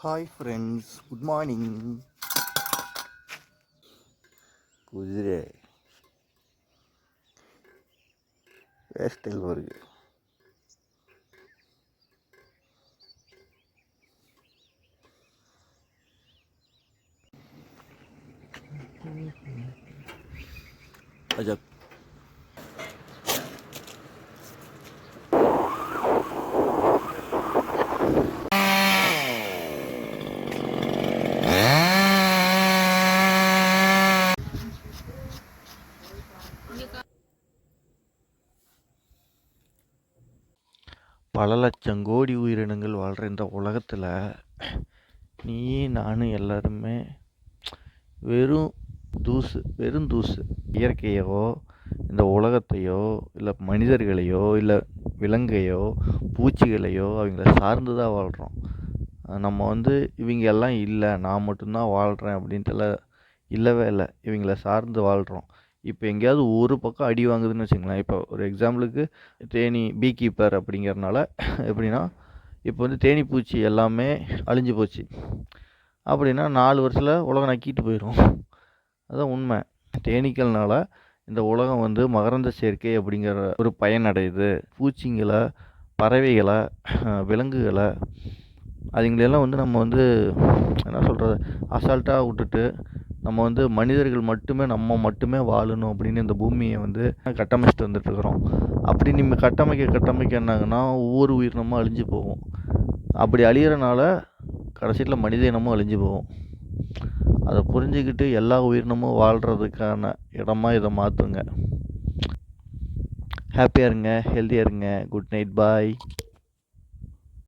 Hi friends, good morning. குதிரை வேஸ்டல் வருது. அஜப் பல லட்சம் கோடி உயிரினங்கள் வாழ்கிற இந்த உலகத்தில் நீ நானும் எல்லாருமே வெறும் தூசு. இயற்கையோ இந்த உலகத்தையோ இல்லை மனிதர்களையோ இல்லை விலங்கையோ பூச்சிகளையோ அவங்கள சார்ந்து தான் வாழ்கிறோம். நம்ம இவங்க எல்லாம் இல்லை, நான் மட்டும்தான் வாழ்கிறேன் அப்படின்ட்டுலாம் இல்லவே இல்லை. இவங்கள சார்ந்து வாழ்கிறோம். இப்போ எங்கேயாவது ஒரு பக்கம் அடி வாங்குதுன்னு வச்சுங்களேன். இப்போ ஒரு எக்ஸாம்பிளுக்கு தேனி பீ கீப்பர் அப்படிங்கிறனால எப்படின்னா, இப்போ தேனி பூச்சி எல்லாமே அழிஞ்சு போச்சு அப்படின்னா 4 வருஷத்தில் உலகம் நக்கிட்டு போயிடும். அதுதான் உண்மை. தேனீக்கள்னால இந்த உலகம் மகரந்த சேர்க்கை அப்படிங்கிற ஒரு பயன் அடையுது. பூச்சிங்களை, பறவைகளை, விலங்குகளை அதுங்களெல்லாம் நம்ம என்ன சொல்கிறது, அசால்ட்டாக விட்டுட்டு நம்ம மனிதர்கள் நம்ம மட்டுமே வாழணும் அப்படின்னு இந்த பூமியை கட்டமைச்சிட்டு வந்துட்டுருக்குறோம். அப்படி நம்ம கட்டமைக்க என்னாங்கன்னா ஒவ்வொரு உயிரினமும் அழிஞ்சு போகும். அப்படி அழிகிறனால கடைசியில் மனித இனமும் அழிஞ்சு போகும். அதை புரிஞ்சுக்கிட்டு எல்லா உயிரினமும் வாழ்கிறதுக்கான இடமா இதை மாற்றுங்க. ஹாப்பியாக இருங்க, ஹெல்த்தியாக இருங்க. குட் நைட், பாய்.